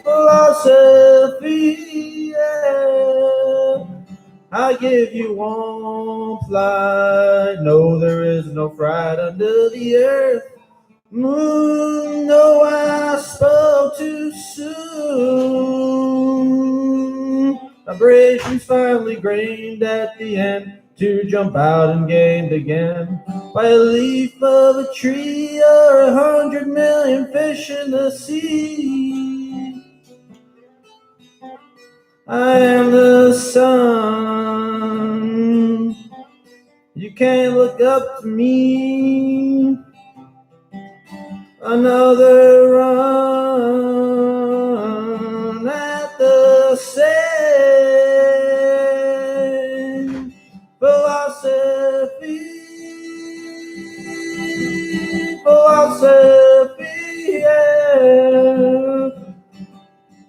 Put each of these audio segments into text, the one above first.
philosophy, yeah. I give you warm flight. No, there is no fright under the earth. Moon, no, I spoke too soon. Vibrations finally grained at the end to jump out and gained again by a leaf of a tree or 100 million fish in the sea. I am the sun. You can't look up to me. Another run at the same philosophy, yeah.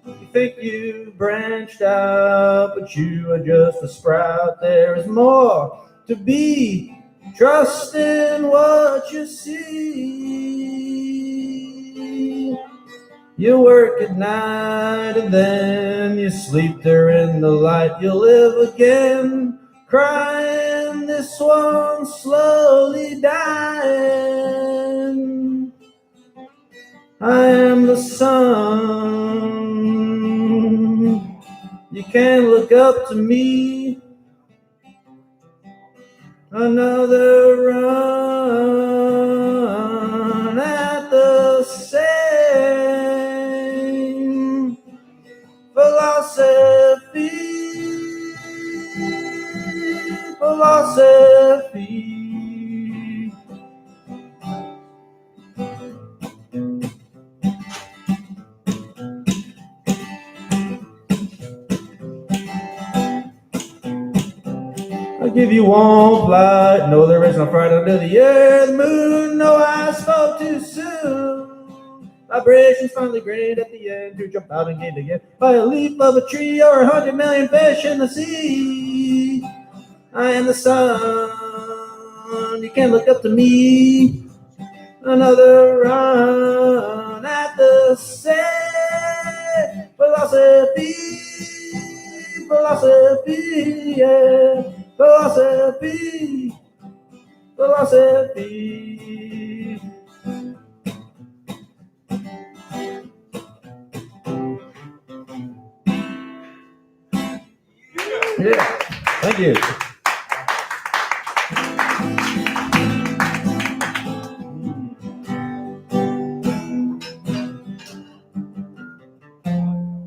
You think you branched out, but you are just a sprout. There is more to be. Trust in what you see. You work at night and then you sleep during the light. You'll live again, crying, this one slowly dying. I am the sun. You can't look up to me. Another run at the same philosophy. I give you warm flight. No, there is no fright under the earth. Moon, no, I spoke too soon. Vibrations finally grained at the end to jump out and gain again by a leaf of a tree or 100 million fish in the sea. I am the sun. You can't look up to me. Another run at the same philosophy, yeah. Philosophy. Yeah, thank you.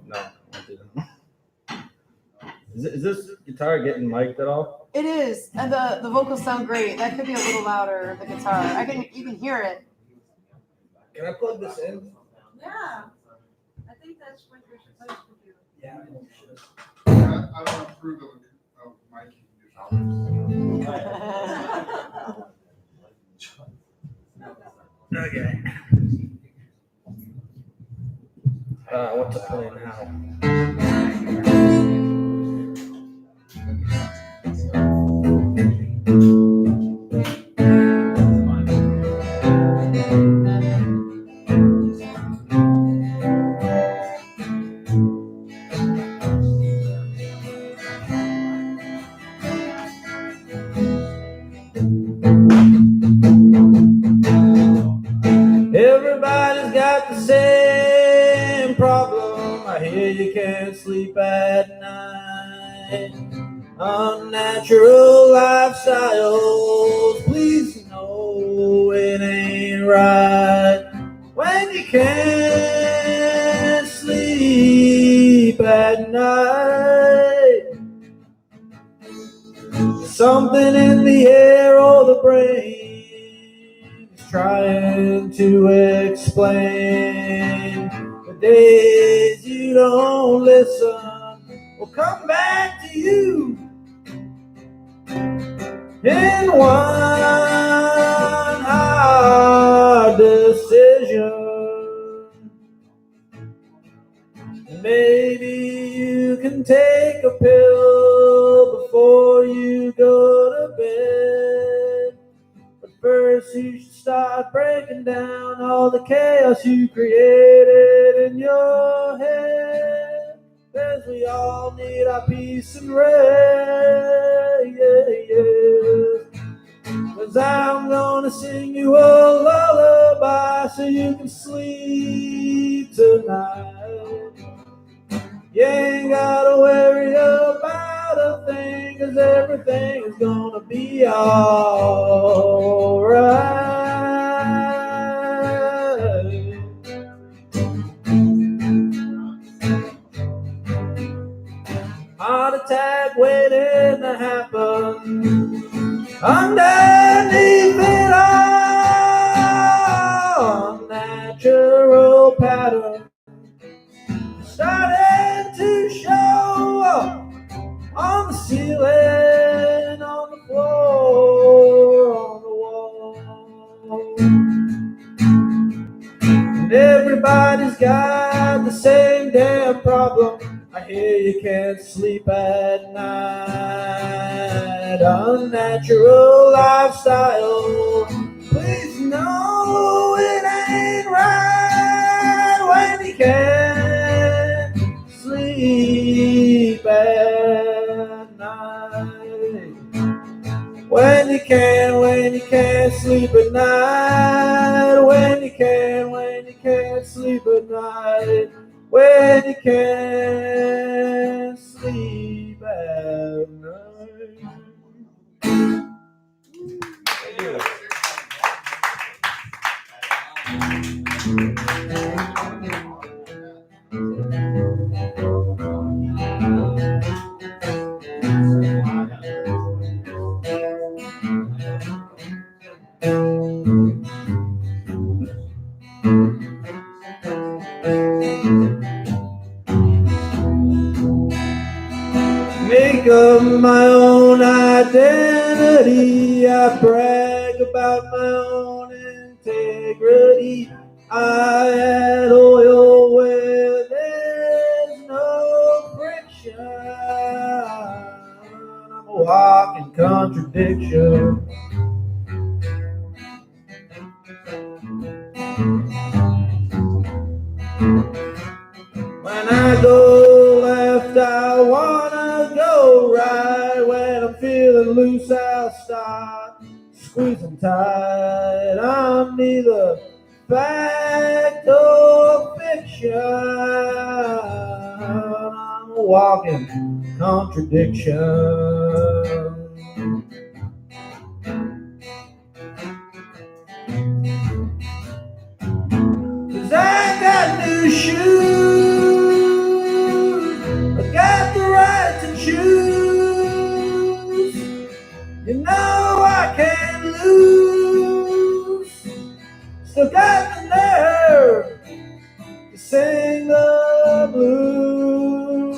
No, is this guitar getting mic'd at all? It is, and the vocals sound great. That could be a little louder, the guitar. You can hear it. Can I plug this in? Yeah, I think that's what you're supposed to do. Yeah. I don't approve of miking Okay. What to play now? Everybody's got the same problem. I hear you can't sleep at night. Unnatural lifestyles, please know it ain't right. When you can't sleep at night, something in the air or the brain is trying to explain. The days you don't listen will come back to you in one hard decision. Maybe you can take a pill before you go to bed, but first you should start breaking down all the chaos you created in your head. 'Cause we all need our peace and rest. Yeah, yeah. 'Cause I'm gonna sing you a lullaby so you can sleep tonight. You ain't gotta worry about a thing, 'cause everything is gonna be alright. Heart attack waiting to happen. Underneath it all, natural pattern starting to show up on the ceiling, on the floor, on the wall. And everybody's got the same damn problem. I hear you can't sleep at night. Unnatural lifestyle. Please know it ain't right when you can't sleep at night. When you can't sleep at night. When you can't sleep at night. When you can't sleep at night. Thank you. Make up my own identity. I brag about my own integrity. I add oil where there's no friction. I'm a walking contradiction. When I go left, I wanna go right. When I'm feeling loose, I'll start squeezing tight. I'm neither fact or fiction. I'm a walking contradiction. Cause I got new shoes, I got the right to choose. You know I can't lose. Still got the nerve to sing the blues.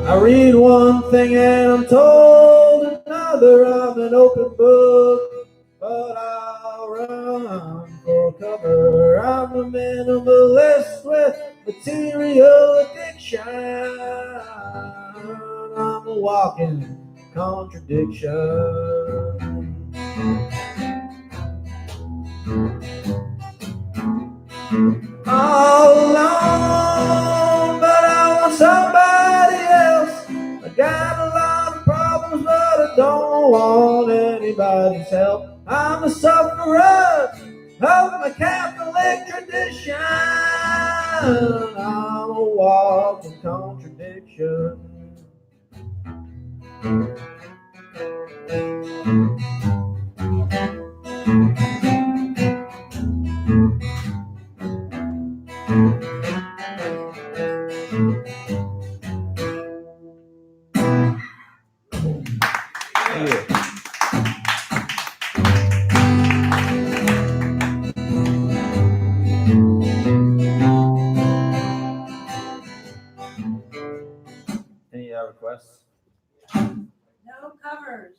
I read one thing and I'm told another. I'm an open book, but I'll run for cover. I'm a minimalist with material addiction. I'm a walking contradiction. All alone, but I want somebody else. I got a lot of problems, but I don't want anybody's help. I'm a sufferer of my Catholic tradition. I'm a walking contradiction. Any requests? No covers.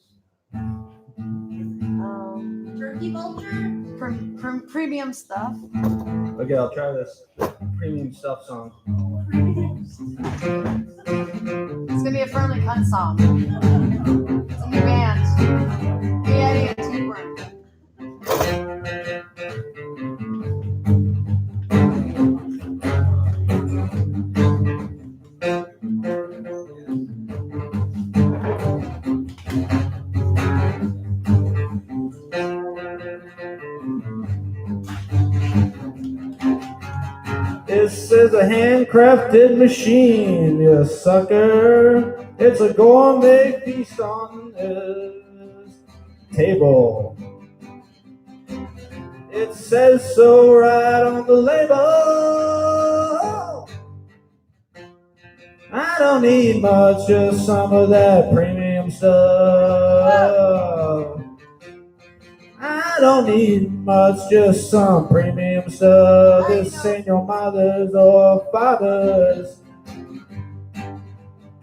Turkey vulture? premium stuff. Okay, I'll try this premium stuff song. It's gonna be a Firmly Cunt song. It's a new band. Me, Eddie, and Tapeworm. This is a handcrafted machine, you sucker. It's a gourmet feast on this table. It says so right on the label. I don't need much, just some of that premium stuff. I don't need much, just some premium stuff. This ain't your mothers or fathers.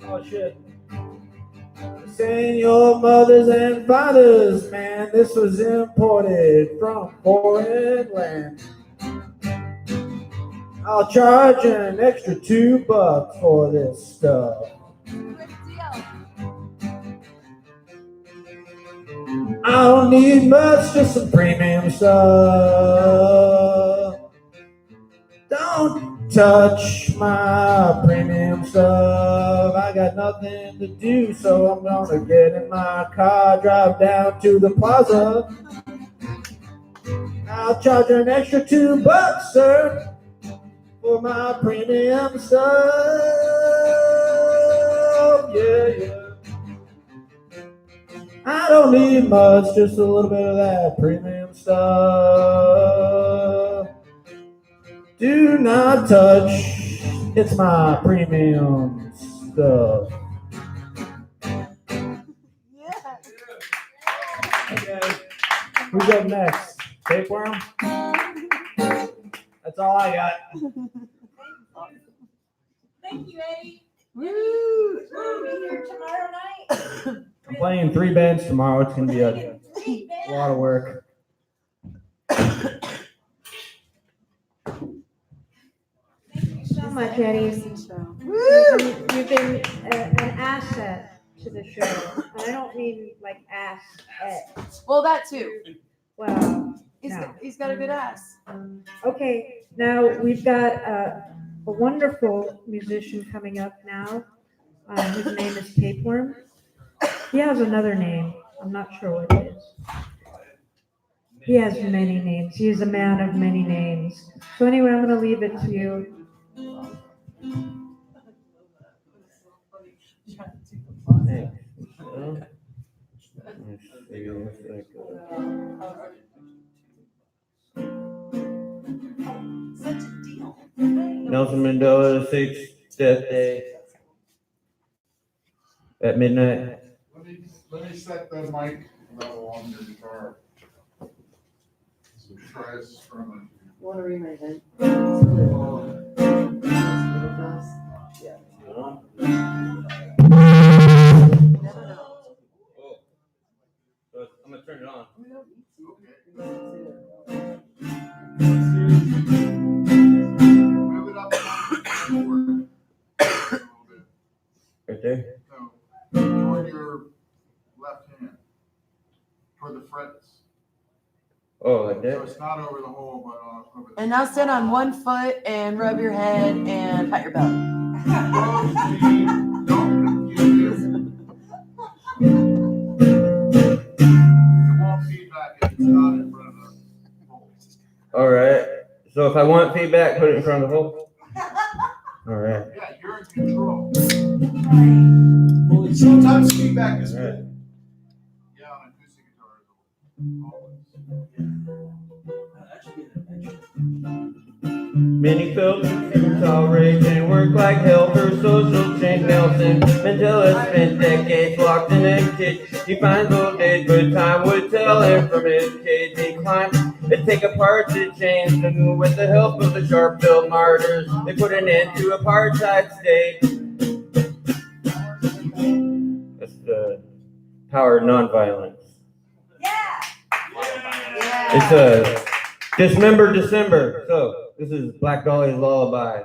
Oh shit. This ain't your mothers and fathers, man. This was imported from foreign land. I'll charge an extra $2 for this stuff. I don't need much, just some premium stuff. Don't touch my premium stuff. I got nothing to do, so I'm gonna get in my car, drive down to the plaza. I'll charge an extra $2, sir, for my premium stuff. Yeah, yeah. I don't need much, just a little bit of that premium stuff. Do not touch, it's my premium stuff. Yeah. Okay, who's up next? Tapeworm? That's all I got. Thank you, Eddie. Woo! Will you be here tomorrow night? I'm playing 3 bands tomorrow. It's gonna be a lot of work. So much, Eddie. Woo! You've been an asset to the show. And I don't mean like ass. Well, that too. Well, He's got a good ass. okay. Now we've got a wonderful musician coming up now. His name is Tapeworm. He has another name. I'm not sure what it is. He has many names. He is a man of many names. So anyway, I'm going to leave it to you. Such a deal. Nelson Mandela's 6th death day at midnight. Let me set the mic level on your guitar. So try it strumming. You want to read my event? I'm gonna turn it on. Move it up forward. A little bit. Right there. No, toward your left hand, toward the frets. Oh, like So that? it's not over the hole, but over the. And now stand on one foot and rub your head and pat your belly. Don't confuse it. You won't feedback if it's not in front of the hole. All right. So if I want feedback, put it in front of the hole. All right. Yeah, you're in control. Well, sometimes feedback is good. Yeah, on acoustic guitars, always. Many filters tolerate and work like hell for social change. Nelson Mandela spent decades locked in a cage. He finds old age, but time would tell him from his cage he climbed to take apart the chains. And with the help of the sharp-billed martyrs, they put an end to apartheid state. That's the power of nonviolence. Yeah. It's a Dismember December. So this is Black Dahlia's lullaby.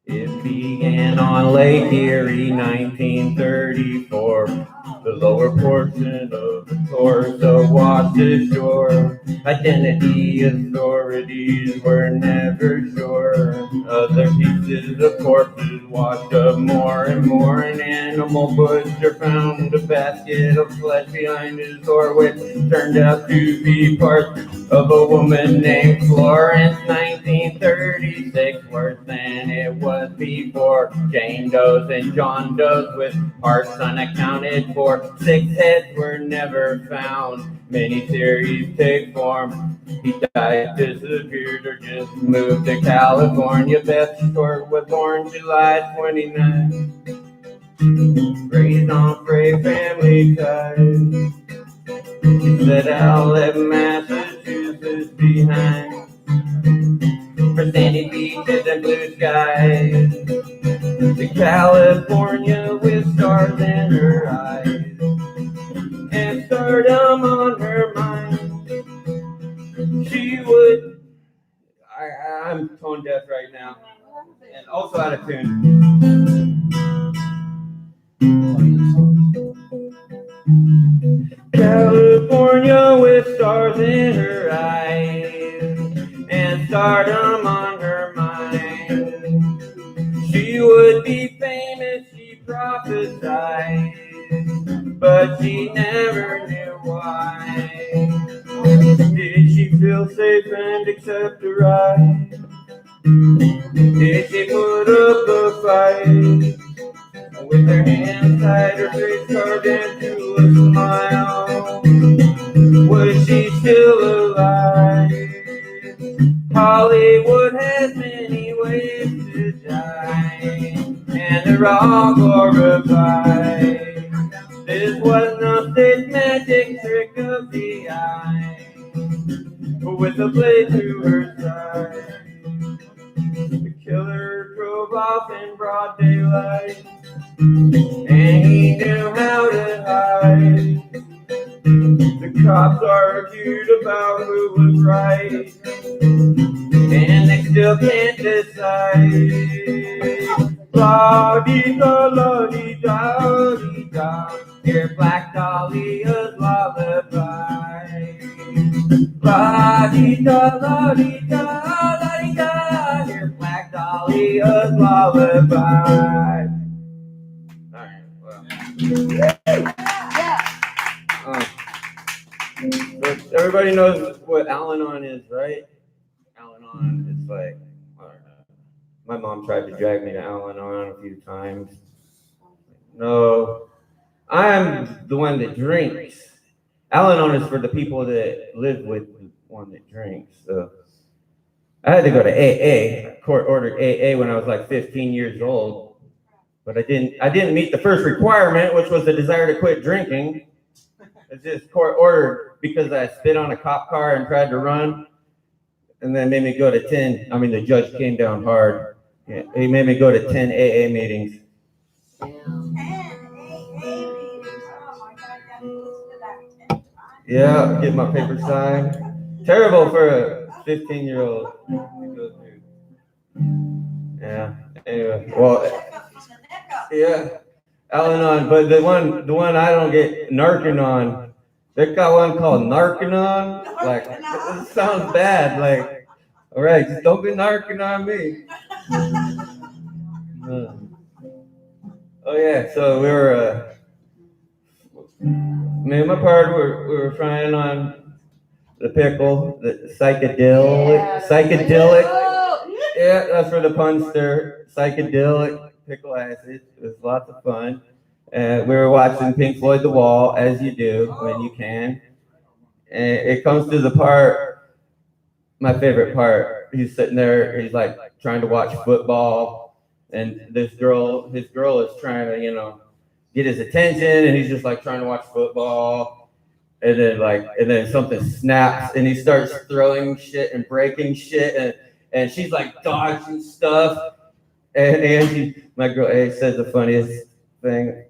It began on Lake Erie, 1934. The lower portion of the torso washed ashore. Identity authorities were never sure. Other pieces of corpses washed up more and more. An animal butcher found a basket of flesh behind his door, which turned out to be part of a woman named Florence. 1936, worse than it was before. Jane Doe's and John Doe's with hearts unaccounted for. 6 heads were never found. Many theories take form. He died, disappeared, or just moved to California. Beth Short was born July 29. Raised on Frey family ties. Said I'll let Massachusetts behind. For sandy beaches and blue skies. To California with stars in her eyes. And stardom on her mind. She would. I'm tone deaf right now. And also out of tune. California with stars in her eyes and stardom on her mind. She would be famous, she prophesied, but she never knew why. Did she feel safe and accept a ride? Did she put up a fight? With her hands tied, her face carved into a smile. Was she still alive? Hollywood has many ways to die, and they're all glorified. This was no stage magic trick of the eye, with a blade through her side. The killer drove off in broad daylight, and he knew how to hide. The cops argued about who was right, and they still can't decide. La-dee-da-la-dee-da-dee-da, hear Black Dahlia's lullaby. La-dee-da-la-dee-da-la-dee-da, hear Black Dahlia's lullaby. But everybody knows what Al-Anon is, right? Al-Anon is like, I don't know. My mom tried to drag me to Al-Anon a few times. No, I'm the one that drinks. Al-Anon is for the people that live with the one that drinks. So I had to go to AA. Court ordered AA when I was like 15 years old, but I didn't meet the first requirement, which was the desire to quit drinking. It's just court ordered because I spit on a cop car and tried to run, and then made me go to 10. I mean, the judge came down hard. Yeah, he made me go to 10 AA meetings. Yeah, get my paper signed. Terrible for a 15-year-old to go through. Yeah. Anyway, well, yeah, Al-Anon, but the one I don't get Narcanon. They got one called Narcanon. Like, it sounds bad. Like, all right, just don't be narking on me. Oh yeah, so we were. Me and my partner we were frying on the pickle, the psychedelic. Yeah, that's where the punster, psychedelic pickle acid. It was lots of fun. We were watching Pink Floyd The Wall, as you do when you can. And it comes to the part, my favorite part. He's sitting there, he's like trying to watch football, and his girl is trying to, get his attention, and he's just like trying to watch football. And then something snaps, and he starts throwing shit and breaking shit, and she's like dodging stuff. And Angie, my girl A, said the funniest thing.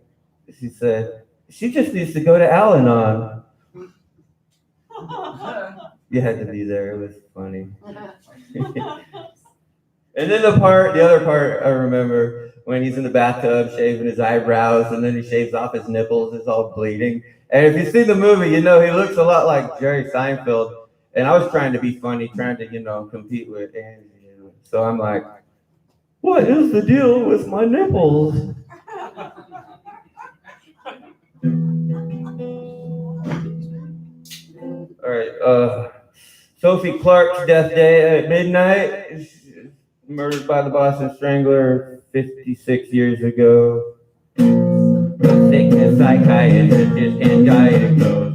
She said, she just needs to go to Al-Anon. You had to be there. It was funny. And then the other part I remember when he's in the bathtub shaving his eyebrows and then he shaves off his nipples, it's all bleeding. And if you see the movie, you know he looks a lot like Jerry Seinfeld. And I was trying to be funny, trying to, compete with Andy. So I'm like, what is the deal with my nipples? All right, Sophie Clark's death day at midnight. Murdered by the Boston Strangler 56 years ago. Sickness psychiatrist just can't diagnose.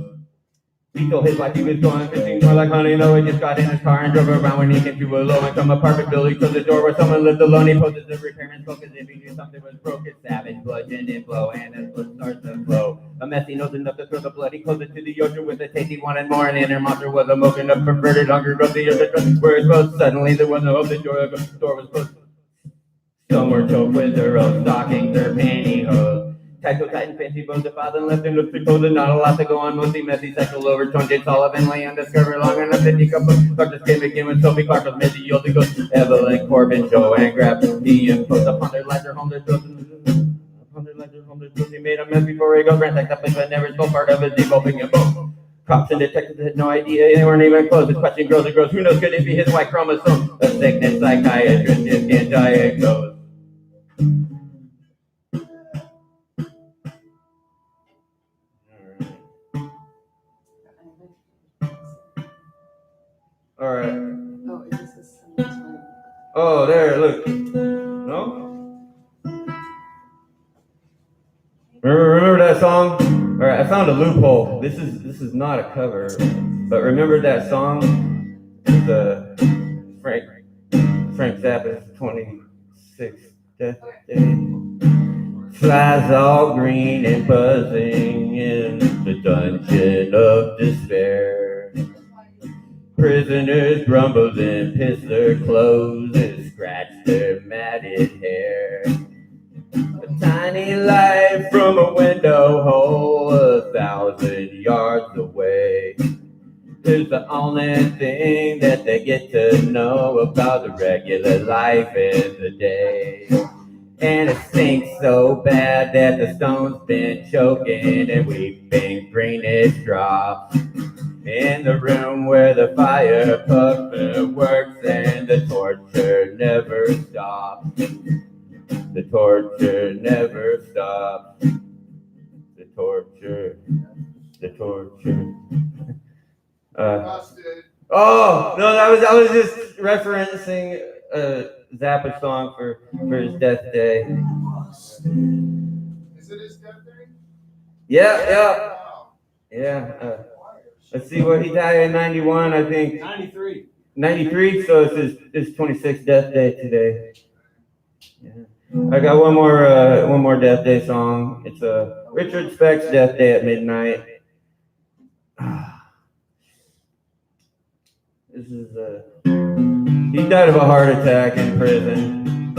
He told his wife he was going fishing more like honey. No, he just got in his car and drove around when he came to a low-income apartment building. To the door where someone lived alone. He posted the repairman spoke as if he knew something was broken. Savage bludgeon and blow, and as blood starts to flow. A mess he knows enough to throw the blood. He closed it to the ocean with a taste he wanted more. And inner monster was a motion of perverted hunger. Broke the earth where it was. Suddenly there was no hope. The door was closed. Some were choked with their own stockings or pantyhose. Tied to tight and fancy bones, the father left in looks exposed, not a lot to go on, mostly messy, sexual overtone. Jade Sullivan lay undiscovered long enough to decouple. Clark came again when Sophie Clark was medieval to go. Evelyn, Corbin, Joanne grabbed the imposed upon their ledger home, their throats. He made a mess before he goes. Grant that place but never stole part of his devolving and boom. Cops and detectives had no idea, they weren't even close. His question grows and grows. Who knows, could it be his white chromosome? A sickness psychiatrist just can't diagnose. All right. Oh, is this Oh, there, look. No? Remember that song? All right, I found a loophole. This is not a cover, but remember that song? The Frank Zappa's 26th death day. Flies all green and buzzing in the dungeon of despair. Prisoners grumble and piss their clothes and scratch their matted hair. A tiny light from a window hole 1,000 yards away is the only thing that they get to know about the regular life in the day. And it stinks so bad that the stone's been choking and weeping greenish drops. In the room where the fire puppet works and the torture never stops. The torture never stops. The torture. Oh no, I was just referencing Zappa's song for his death day. Is it his death day? Yeah. Let's see what he died in 91, I think. 93. 93, so it's his 26th death day today. Yeah. I got one more death day song. It's Richard Speck's Death Day at Midnight. This is he died of a heart attack in prison.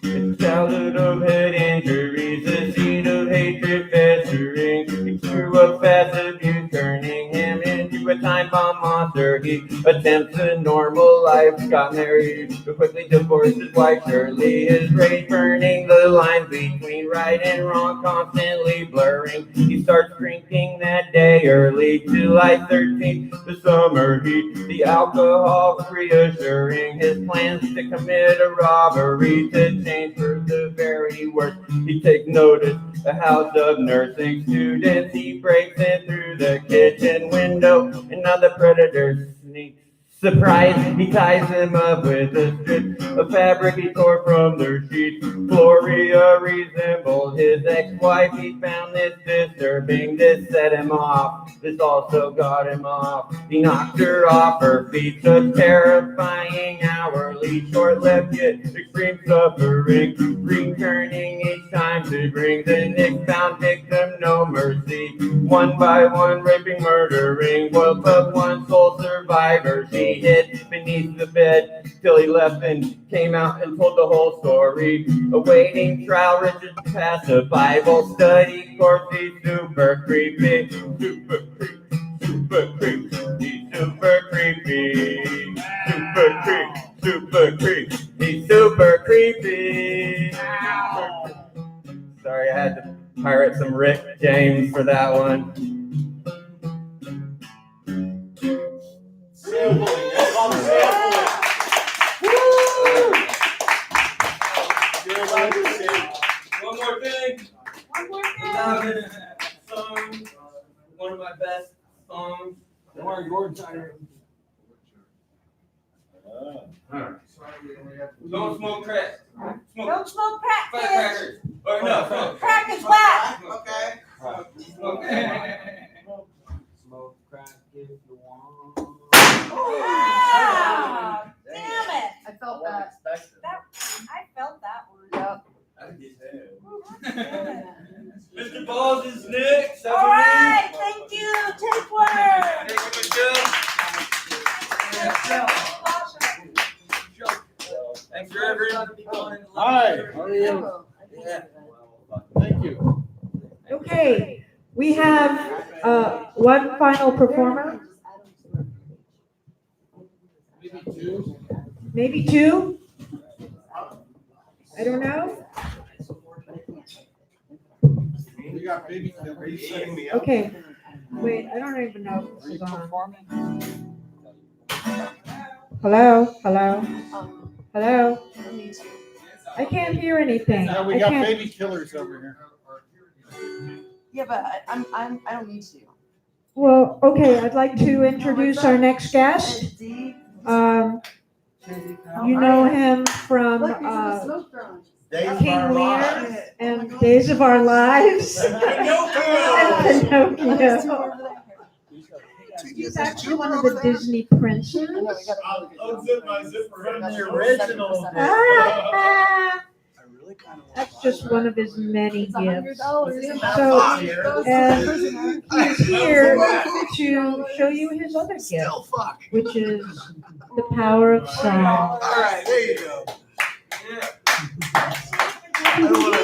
It's a childhood of head injuries, a seed of hatred festering. He grew up fast abuse, turning him into a time bomb monster. He attempts a normal life, got married, but quickly divorced his wife Shirley. His rage burning the lines between right and wrong, constantly blurring. He starts drinking that day early, July 13th, the summer heat. The alcohol reassuring his plans to commit a robbery, to change for the very worst. He takes notice, a house of nursing students. He breaks in through the kitchen window, and now the predator sneaks. Surprise, he ties him up with a strip of fabric he tore from their sheets. Gloria resembled his ex-wife. He found this disturbing. This set him off. This also got him off. He knocked her off her feet. Such terrifying hourly lead, short-lived yet extreme suffering, returning each time to bring the next-bound victim no mercy. One by one, raping, murdering, was but one sole survivor. She hid beneath the bed till he left and came out and told the whole story. Awaiting trial, Richard passed a Bible study course. He's super creepy, super creepy, super creepy. He's super creepy, super creepy, super creepy. He's super creepy. Sorry, I had to pirate some Rick James for that one. Sampling. That's called sampling. You're allowed to sample. One more thing. One more thing. Song, one of my best songs. Don't smoke crack. Don't smoke crack, Fat kids. crackers. Or no, smoke. Crack is whack. Okay. Smoke. Smoke crack if you want. Wow. Damn it. I felt that. I felt that one. Yep. Mr. Balls is next. I All right. Thank you. Take one. believe. Thank you, Michelle. Thanks, Reverend. Hi. How are you? Thank you. Okay, we have one final performer, Maybe two. maybe two. I don't know. We got baby. Are you setting me up? Okay, wait, I don't even know if this is on. Hello, hello, hello. I can't hear anything. No, I we got can't. baby killers over here. Yeah, but I don't need to. Well, okay, I'd like to introduce our next guest. You know him from King Lear and Days of Our Lives and Pinocchio. He's actually one of the Disney princes. Unzip my zipper. From the original. That's just one of his many It's gifts. $100. So, and he's here to show you his other gift, which is the power of song. All right, there you go. I don't want to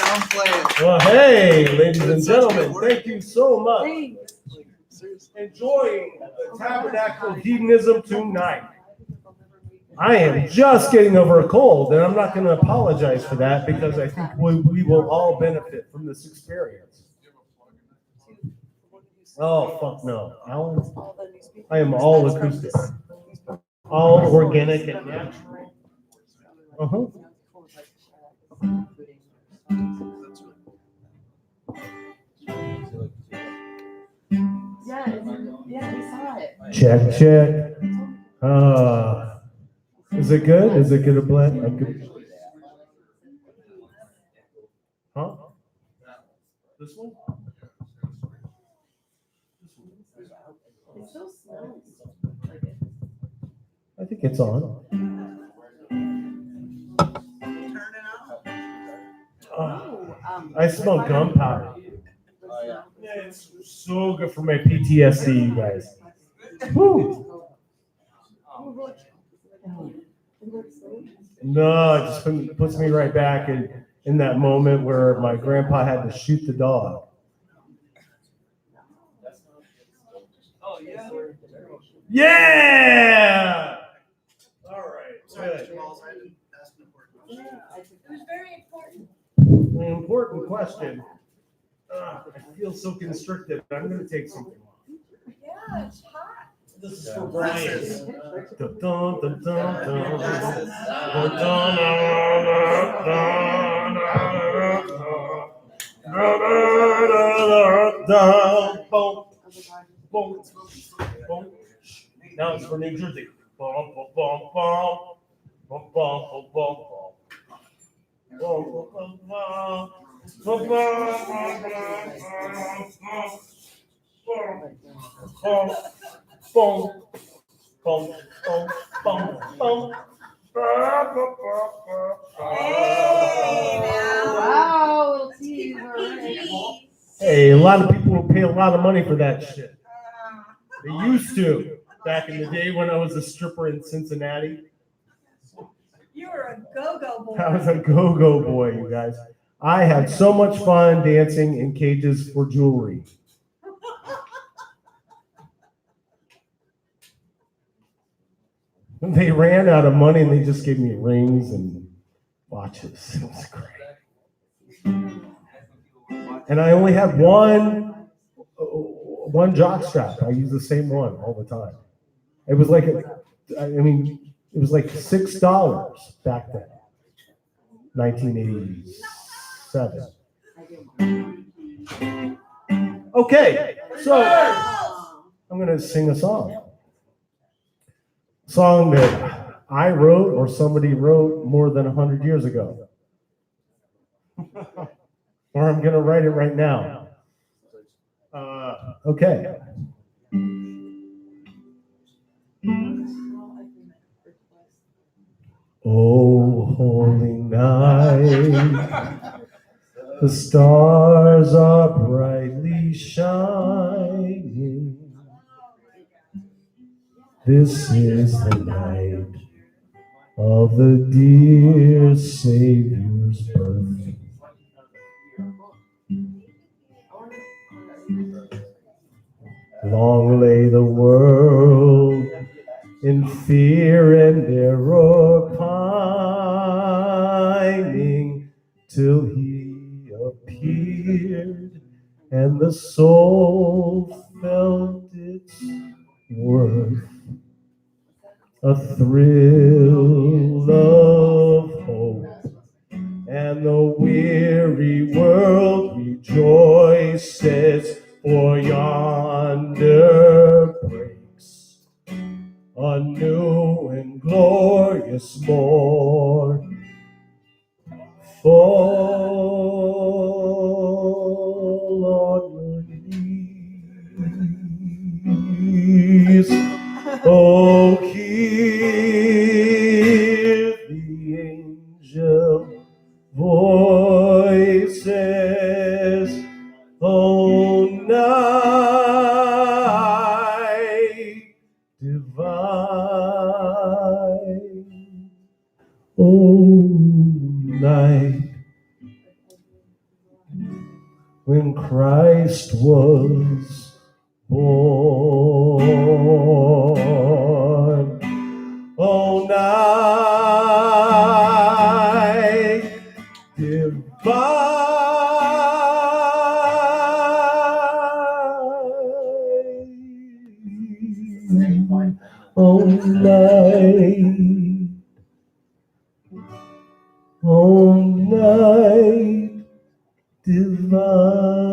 downplay it. Well, hey, ladies and gentlemen, thank you so much. Enjoying the Tabernacle Hedonism tonight. I am just getting over a cold, and I'm not going to apologize for that because I think we will all benefit from this experience. Oh, fuck no. Alan, I am all acoustic. All organic and natural. Uh-huh. Yeah, we saw it. Check. Is it good? Is it good to blend? Huh? This one? It still smells like it. I think it's on. I smell gunpowder. Yeah, it's so good for my PTSD, you guys. Woo. No, it just puts me right back in that moment where my grandpa had to shoot the dog. Oh, yeah. Yeah! All right, good. It was very important. An important question. I feel so constricted, but I'm going to take something off. Yeah, it's hot. This is for Brian. Dun, dun, dun, dun, Now it's for New Jersey. Bum, bum, bum, bum. Bum, bum, bum, bum, bum. Bum, bum, bum, bum. Bum, bum, bum, bum, bum, bum, bum, bum, bum, Wow, little tease. All right. Hey, a lot of people will pay a lot of money for that shit. They used to back in the day when I was a stripper in Cincinnati. You were a go-go boy. I was a go-go boy, you guys. I had so much fun dancing in cages for jewelry. They ran out of money and they just gave me rings and watches. It was great. And I only had one jock strap. I used the same one all the time. It was like, it was like $6 back then, 1987. Okay, so I'm going to sing a song. Song that I wrote or somebody wrote more than 100 years ago. Or I'm going to write it right now. Okay. Oh, holy night, the stars are brightly shining. This is the night of the dear Savior's birth. Long lay the world in fear and error pining, till he appeared and the soul felt its worth. A thrill of hope, and the weary world rejoices, for yonder breaks a new and glorious morn. Fall on your knees, oh, hear the angel voices, oh, night divine, oh, night when Christ was born. Oh, night divine, oh, night divine.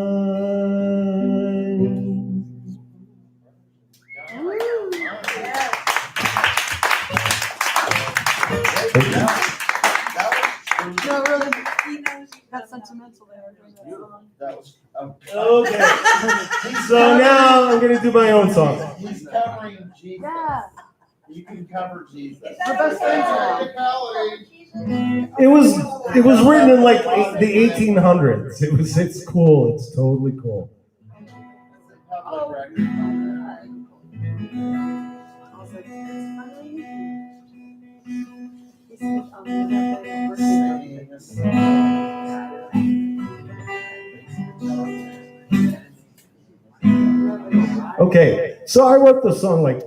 No, really, that's sentimental there. That was, Okay, so now I'm gonna do my own song. he's covering Jesus. Yeah. You can cover Jesus. We're best friends now. It was written in like the 1800s. It's cool. It's totally cool. Okay, so I wrote the song like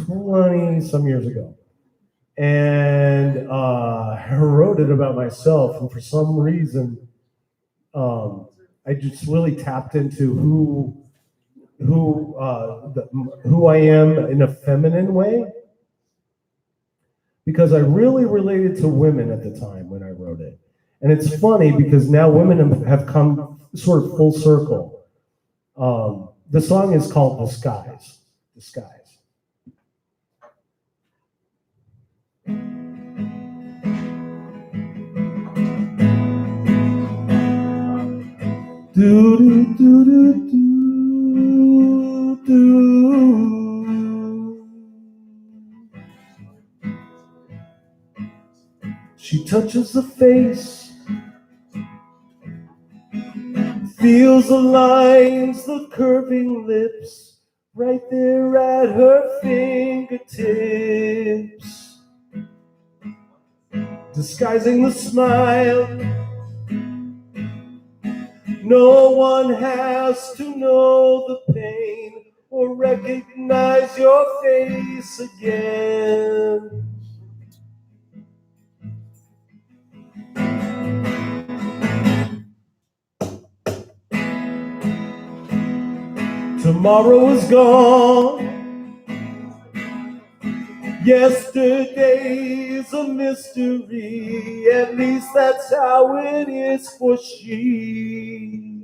20 some years ago, and I wrote it about myself, and for some reason, I just really tapped into who I am in a feminine way, because I really related to women at the time when I wrote it. And it's funny because now women have come sort of full circle. The song is called Disguise. Disguise. Do do do do do do. She touches the face, feels the lines, the curving lips, right there at her fingertips. Disguising the smile, no one has to know the pain or recognize your face again. Tomorrow is gone. Yesterday's a mystery. At least that's how it is for she.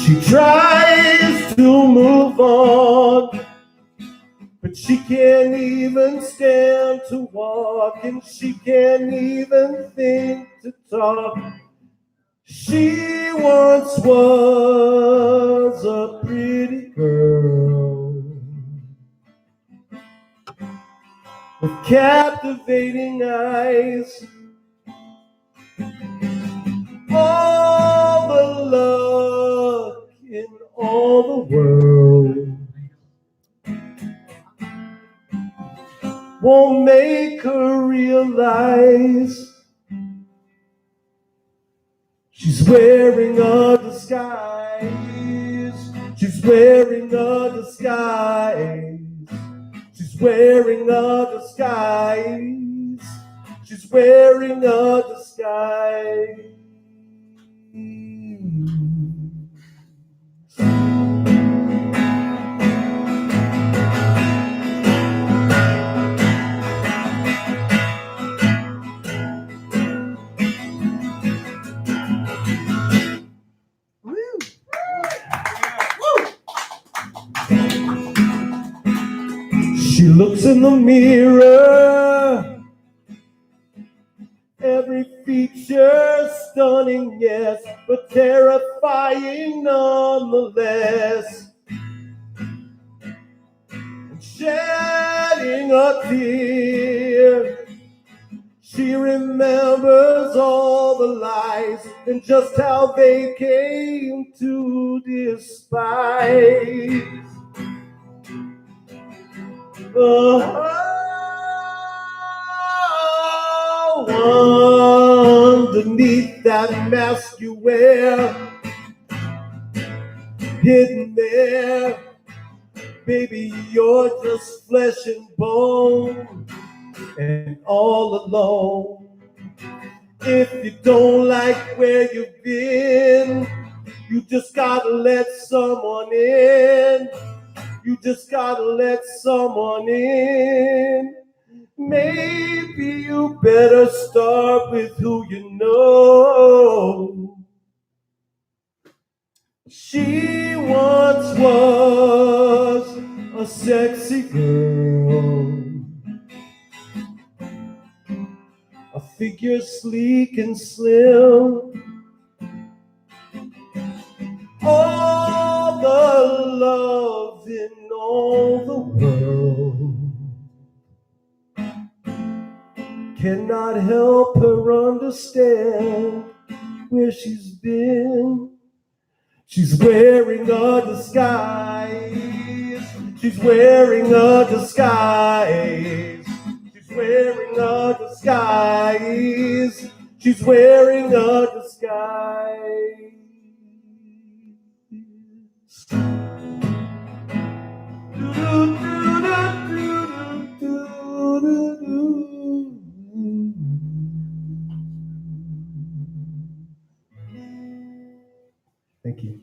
She tries to move on, but she can't even stand to walk, and she can't even think to talk. She once was a pretty girl with captivating eyes, all the luck in all the world won't make her realize she's wearing a disguise. She's wearing a disguise. She's wearing a disguise. She's wearing a disguise. She looks in the mirror, every feature stunning, yes, but terrifying nonetheless. And shedding a tear, she remembers all the lies and just how they came to despise. Underneath that mask you wear, hidden there, baby, you're just flesh and bone, and all alone. If you don't like where you've been, you just gotta let someone in. You just gotta let someone in. Maybe you better start with who you know. She once was a sexy girl, a figure sleek and slim, all the love in all the world. Cannot help her understand where she's been. She's wearing a disguise. She's wearing a disguise. She's wearing a disguise. She's wearing a disguise. Thank you.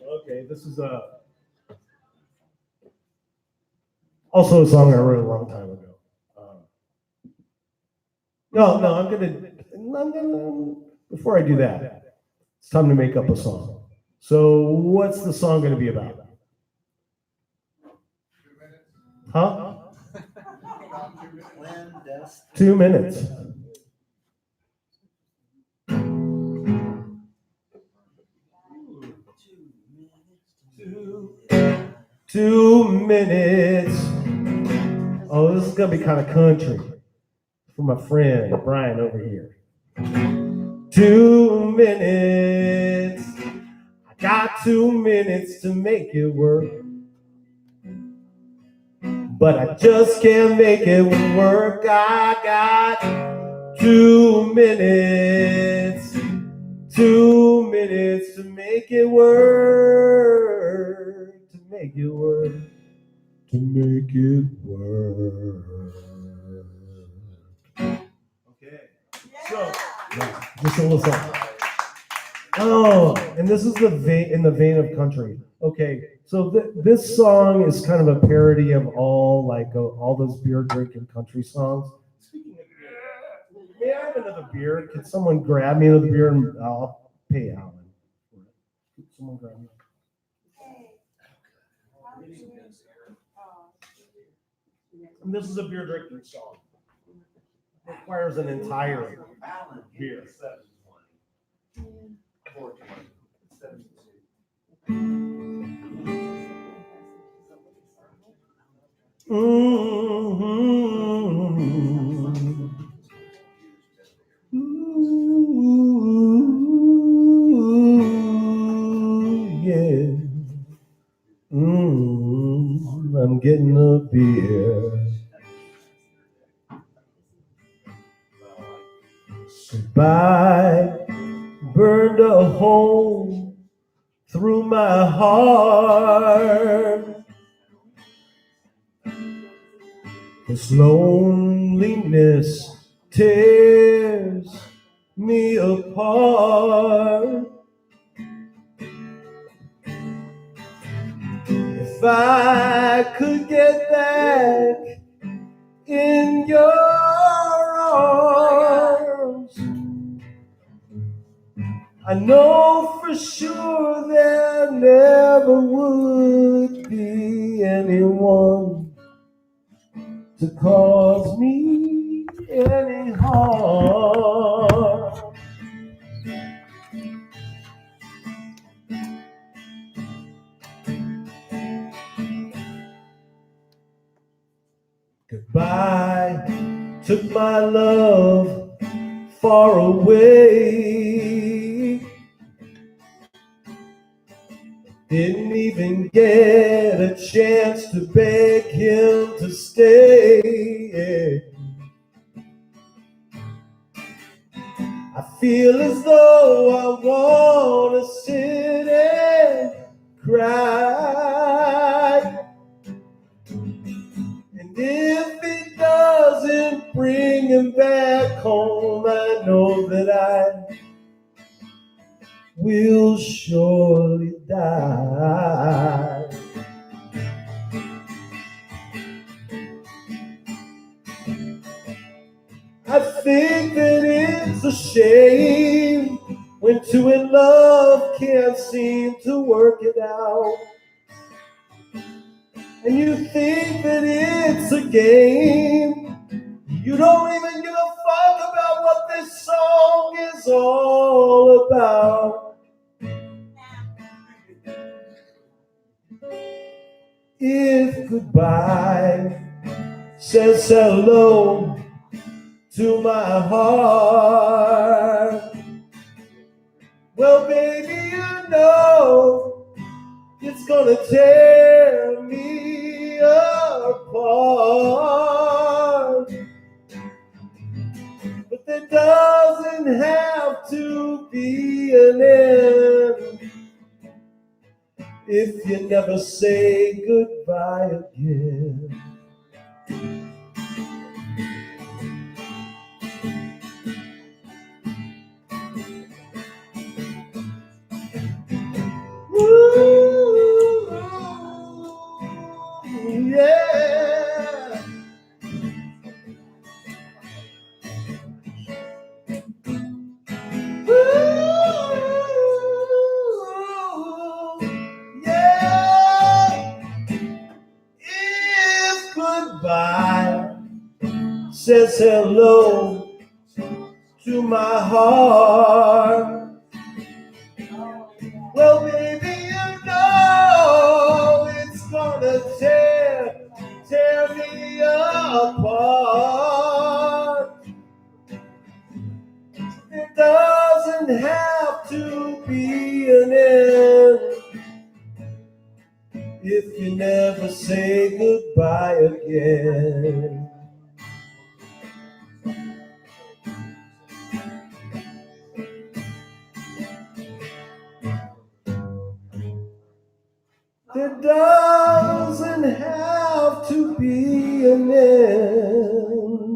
Okay, this is also a song I wrote a long time ago. I'm gonna, before I do that, it's time to make up a song. So what's the song gonna be about? 2 minutes. Huh? About 2 minutes. 2 minutes. 2 minutes. Oh, this is gonna be kind of country for my friend Brian over here. 2 minutes. I got 2 minutes to make it work, but I just can't make it work. I got 2 minutes. 2 minutes to make it work. To make it work. To make it work. Okay. So, just a little something. Oh, and this is in the vein of country. Okay, so this song is kind of a parody of all those beer drinking country songs. Speaking of beer, may I have another beer? Can someone grab me another beer and I'll pay Alan? Someone grab me. And this is a beer drinking song. It requires an entire beer. Yeah. I'm getting a beer. Goodbye burned a hole through my heart. This loneliness tears me apart. If I could get back in your arms, I know for sure there never would be anyone to cause me any harm. Goodbye took my love far away. Didn't even get a chance to beg him to stay. I feel as though I want to sit and cry. And if it doesn't bring him back home, I know that I will surely die. I think that it's a shame when two in love can't seem to work it out. And you think that it's a game. You don't even give a fuck about what this song is all about. If goodbye says hello to my heart, well, baby, you know it's gonna tear me apart. But there doesn't have to be an end if you never say goodbye again. Ooh, yeah. Ooh, yeah. If goodbye says hello to my heart, well, baby, you know apart. It doesn't have to be an end if you never say goodbye again. There doesn't have to be an end.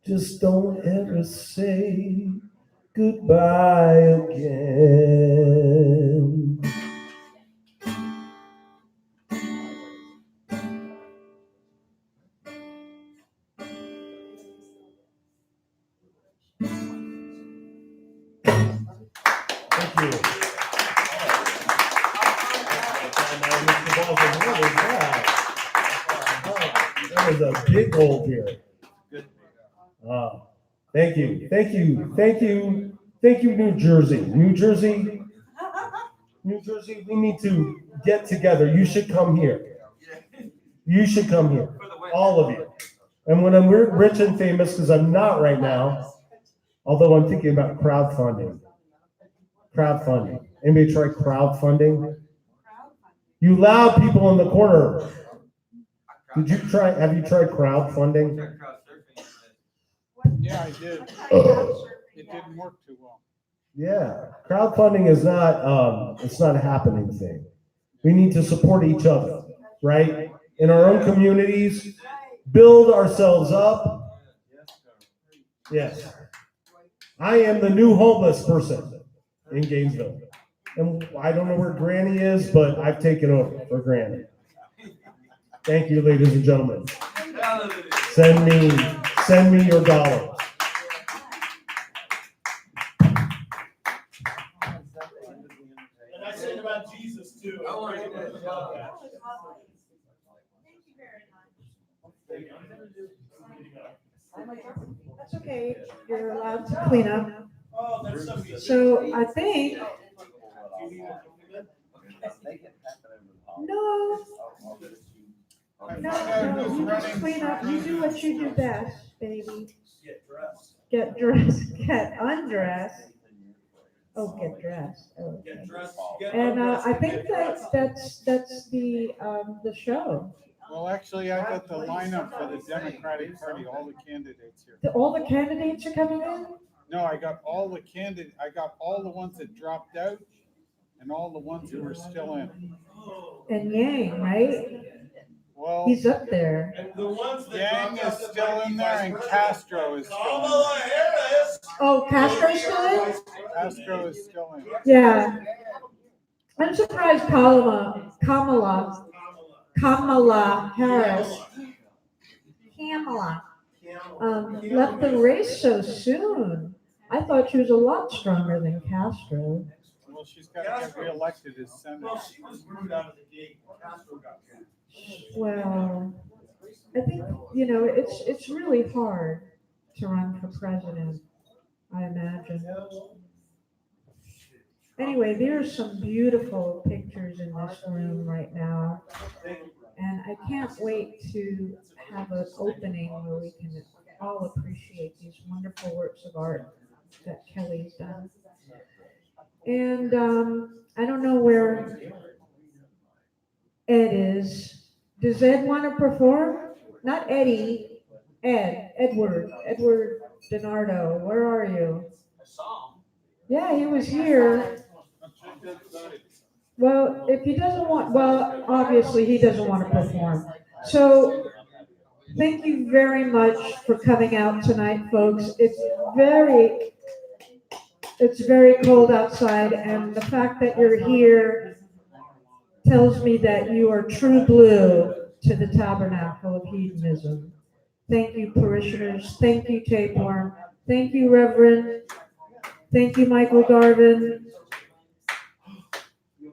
Just don't ever say goodbye again. Thank you. That was a big hole here. Thank you, thank you, thank you, thank you, New Jersey. New Jersey, we need to get together. You should come here. You should come here, all of you. And when I'm rich and famous, because I'm not right now, although I'm thinking about crowdfunding. Crowdfunding. Anybody try crowdfunding? You loud people in the corner. Have you tried crowdfunding? Yeah, I did. It didn't work too well. Yeah, crowdfunding is not, it's not a happening thing. We need to support each other, right? In our own communities, build ourselves up. Yes. I am the new homeless person in Gainesville. And I don't know where Granny is, but I've taken over for Granny. Thank you, ladies and gentlemen. Send me your dollars. And I said about Jesus too. That's okay. You're allowed to clean up. So I think. No, you just clean up. You do what you do best, baby. Get dressed. Get undressed. Oh, get dressed. Oh, okay. And I think that's the show. Well, actually, I got the lineup for the Democratic Party, all the candidates here. All the candidates are coming in? No, I got all the ones that dropped out and all the ones who were still in. And Yang, right? Well, He's up there. Yang is still in there and Castro is still in. Oh, Castro's still in? Castro is still in. Yeah. I'm surprised Kamala Harris left the race so soon. I thought she was a lot stronger than Castro. Well, she's got to get reelected as senator. Well, she was rude out of the gate. Castro got in. Well, I think, it's really hard to run for president, I imagine. Anyway, there's some beautiful pictures in this room right now. And I can't wait to have an opening where we can all appreciate these wonderful works of art that Kelly's done. And I don't know where Ed is. Does Ed want to perform? Not Eddie, Edward DiNardo. Where are you? I saw him. Yeah, he was here. Well, if he doesn't want, obviously he doesn't want to perform. So thank you very much for coming out tonight, folks. It's very cold outside, and the fact that you're here tells me that you are true blue to the Tabernacle of Hedonism. Thank you, parishioners. Thank you, Tapeworm. Thank you, Reverend. Thank you, Michael Garvin.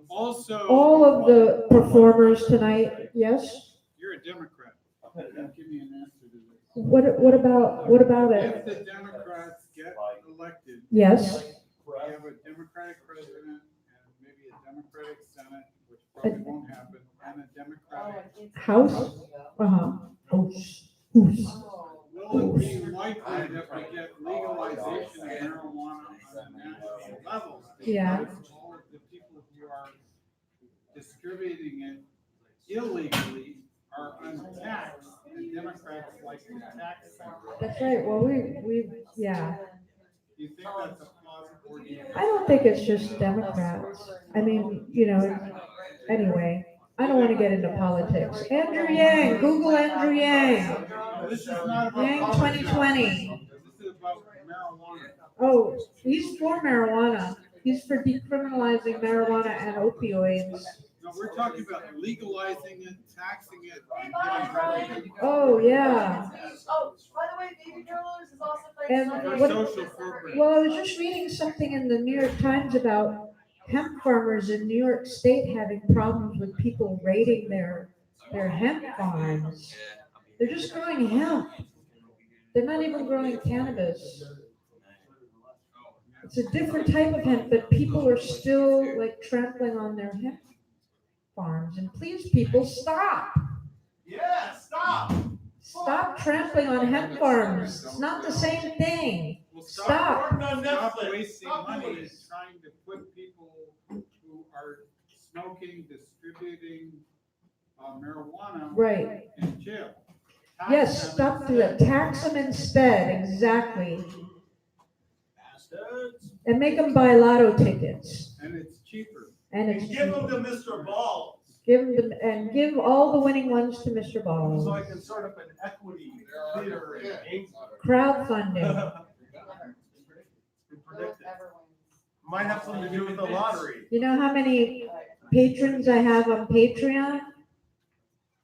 Also, All of the performers tonight. Yes. you're a Democrat. Give me an answer to this. What about If it? the Democrats get elected, Yes. we have a Democratic president and maybe a Democratic Senate, which probably won't happen, and a Democratic House. Uh-huh. Hoos. Will it be likely that we get legalization of marijuana on a national level? Yeah. Because all of the people who are distributing it illegally are untaxed, and Democrats like to tax them. That's right. Well, yeah. Do you think that's a plausible? Or do you I don't think it's just Democrats. I mean, anyway, I don't want to get into politics. Andrew Yang, Google Andrew Yang. This is not about Yang politics. 2020. This is about marijuana. Oh, he's for marijuana. He's for decriminalizing marijuana and opioids. No, we're talking about legalizing it, taxing it, and getting revenue. Oh, yeah. Oh, by the way, Baby Drillers is also And playing. Our what- social program. Well, I was just reading something in the New York Times about hemp farmers in New York State having problems with people raiding their hemp farms. They're just growing hemp. They're not even growing cannabis. It's a different type of hemp, but people are still like trampling on their hemp farms. And please, people, stop. Yeah, stop. Stop trampling on hemp farms. It's not the same thing. Well, Stop. Stop wasting money trying to put people who are smoking, distributing marijuana Right. in jail. Tax Yes, them stop instead. doing that. Tax them instead. Exactly. And make them buy lotto tickets. And it's cheaper. And it's Give them to Mr. Balls give all the winning ones to Mr. Balls. so I can start up an equity theater in Ainsley. Crowdfunding. Predict it. Might have something to do with the lottery. You know how many patrons I have on Patreon?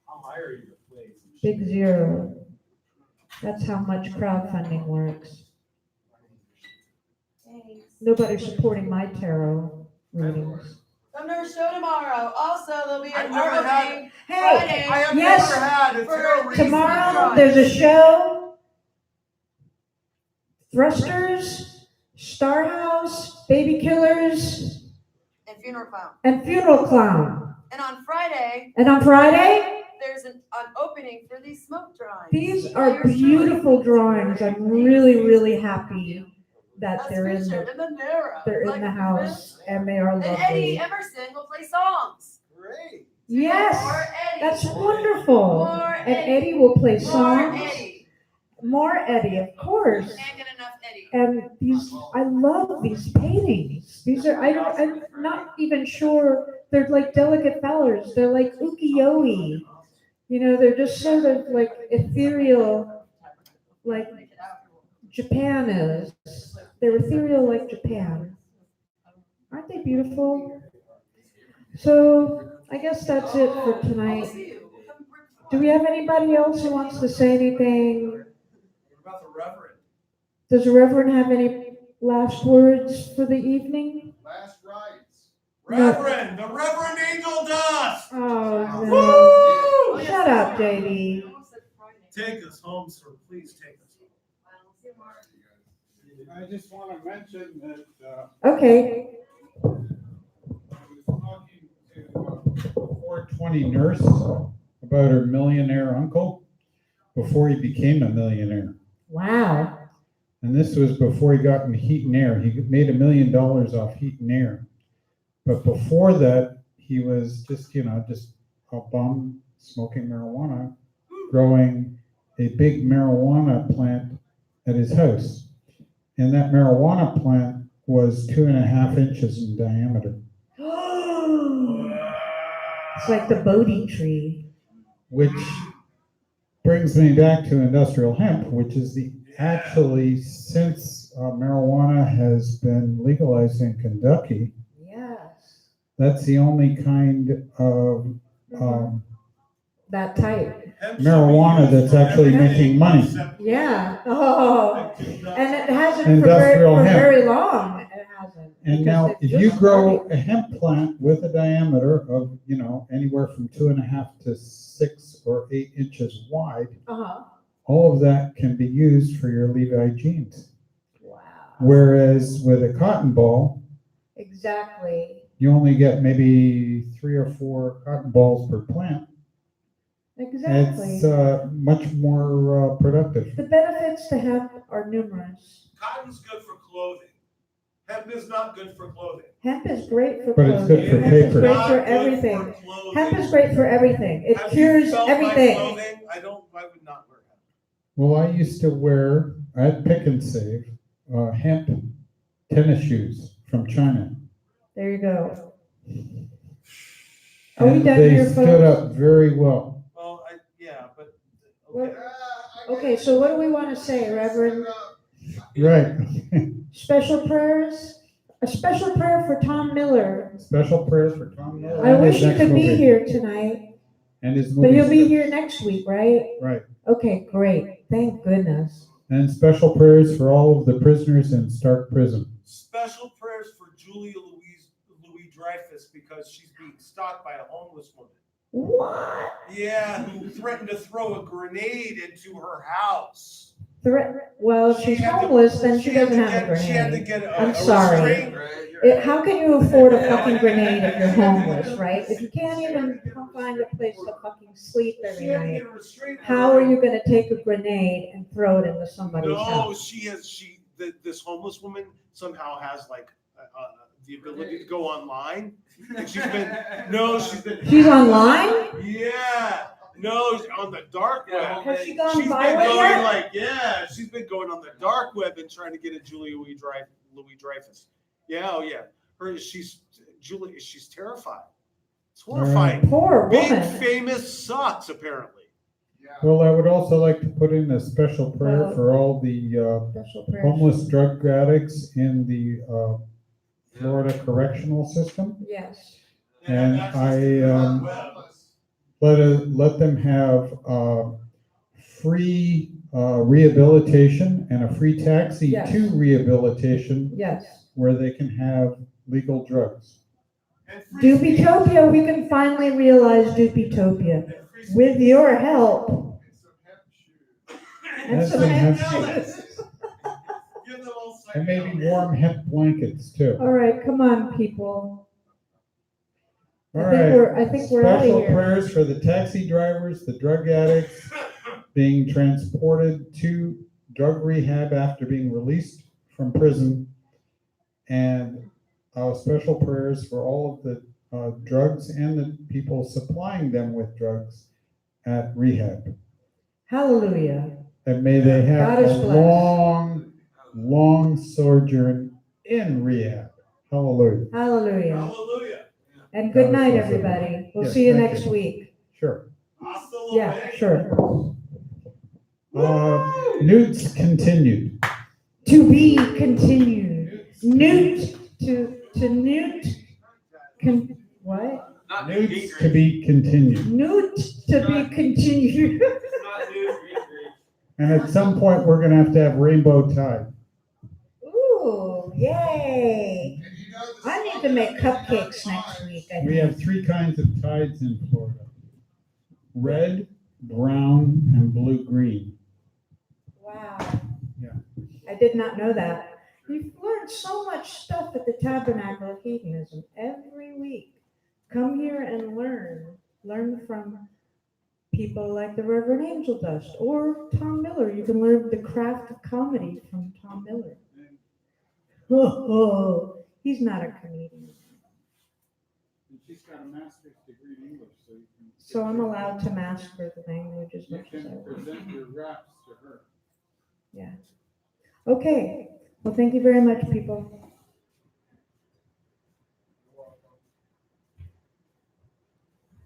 I'll hire you to play. Big zero. That's how much crowdfunding works. Nobody's supporting my tarot readings. Come to our show tomorrow. Also, there'll be I've an never art had- opening Hey, Friday. I have Yes. never had a tarot reading. tomorrow there's a show. Thrusters, Star House, Baby Killers, and Funeral Clown. and Funeral Clown. And on Friday, And on Friday, there's an opening for these smoke drawings. these are beautiful drawings. I'm really, really happy that That's they're in Richard the and then Nara. they're in the house and they are And Eddie lovely. Emerson will play songs. Great. Yes, More Eddie. that's wonderful. More And Eddie. Eddie will play More songs. Eddie. More Eddie, of course. Can't get enough Eddie. And I love these paintings. These are, I'm not even sure, they're like delicate flowers. They're like ukiyo-e. They're just sort of like ethereal, like Japan is. They're ethereal like Japan. Aren't they beautiful? So I guess that's it for I'll tonight. see you. Do we have anybody else who wants to say anything? What about the Reverend? Does the Reverend have any last words for the evening? Last rites. Reverend, the Reverend Angel Dust. Oh, no. Shut up, JD. Take us home, sir. Please take us home. I just want to mention that Okay. I was talking to a 420 nurse about her millionaire uncle before he became a millionaire. Wow. And this was before he got into heat and air. He made $1 million off heat and air. But before that, he was just a bum smoking marijuana, growing a big marijuana plant at his house. And that marijuana plant was 2.5 inches in diameter, It's like the Bodhi tree. which brings me back to industrial hemp, which is actually, since marijuana has been legalized in Kentucky, Yes. that's the only kind of That type. marijuana that's actually making money. Yeah. Oh. And it hasn't for Industrial hemp. very long. It hasn't. And because now, they've if just you grow started. a hemp plant with a diameter of, anywhere from 2.5 to 6 or 8 inches wide, Uh-huh. all of that can be used for your Levi jeans. Wow. Whereas with a cotton ball, Exactly. you only get maybe 3 or 4 cotton balls per plant. Exactly. It's much more productive. The benefits to hemp are numerous. Cotton's good for clothing. Hemp is not good for clothing. Hemp is great for But it's clothing. good for Hemp is paper. great Not for good everything. clothing. Hemp is great for everything. It Have cures you felt my everything. clothing? I would not wear hemp. Well, I used to wear at Pick and Save hemp tennis shoes from China. There you go. Are we And done they here, stood folks? up very well. Well, yeah, but What- Okay, so what do we want to say, Reverend? Right. Special prayers? A special prayer for Tom Miller. Special prayers for Tom Miller. I and wish his he next could be movie. here tonight, And his but movie. he'll be script. here next week, right? Right. Okay, great. Thank goodness. And special prayers for all of the prisoners in Stark Prison. special prayers for Julia Louis Dreyfus because she's being stalked by a homeless woman. What? Yeah, who threatened to throw a grenade into her house. Well, if she's homeless, then she doesn't have a She had to grenade. get I'm a sorry. restraint. How can you afford a fucking grenade if you're homeless, right? If you can't even find a place to fucking sleep every She had to night, get a restraint. how are you gonna take a grenade and throw it into somebody's No, house? this homeless woman somehow has like the ability to go online. And she's been She's online? Yeah. No, on the dark web. Has she gone She's been viral yet? she's been going on the dark web and trying to get a Julia Louis Dreyfus. Yeah, oh yeah. She's terrified. It's horrifying. Poor Being woman. famous sucks, apparently. Well, I would also like to put in a special prayer Well, for all the Special prayers. homeless drug addicts in the Florida correctional system. Yes. And let them have free rehabilitation and a free taxi Yes. to rehabilitation Yes. where they can have legal drugs. Doopytopia, we can finally realize Doopytopia. With your help. And That's some some hemp hemp shoes. And maybe warm hemp blankets too. All right, come on, people. All I think we're out of Special here. prayers for the taxi drivers, the drug addicts being transported to drug rehab after being released from prison. And special prayers for all of the drugs and the people supplying them with drugs at rehab. Hallelujah. And may they have God is a blessed. long sojourn in rehab. Hallelujah. Hallelujah. Hallelujah. And good God is night, blessed. everybody. We'll Yes, see you thank next you. week. Sure. Yeah, sure. Newts continued. To be continued. Newt to Newt. What? Not Newts to be continued. Newt to be continued. Not news, And at some point, we're gonna have rainbow tide. Ooh, yay. I need to make cupcakes next week, I We think. have 3 kinds of tides in Florida. Red, brown, and blue-green. Wow. Yeah. I did not know that. You've learned so much stuff at the Tabernacle of Hedonism every week. Come here and learn. Learn from people like the Reverend Angel Dust or Tom Miller. You can learn the craft of comedy from Tom Miller. Oh, he's not a comedian. She's got a master's degree in English, so you can. So I'm allowed to master the language as You much as I can want. present your raps to her. Yeah. Okay. Well, thank you very much, people.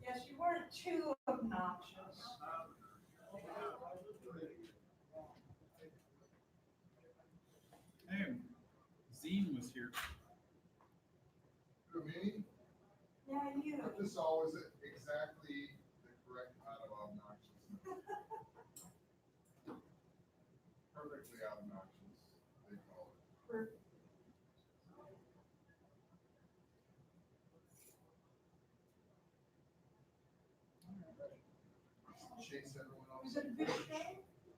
Yes, you weren't too obnoxious. Hey, Zine was here. For me, Yeah, you. I'm just always exactly the correct amount of obnoxious. Perfectly obnoxious, they call it. Chase everyone else. Was it a good show?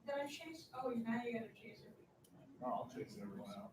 Did I chase? Oh, now you gotta chase it. I'll chase everyone out.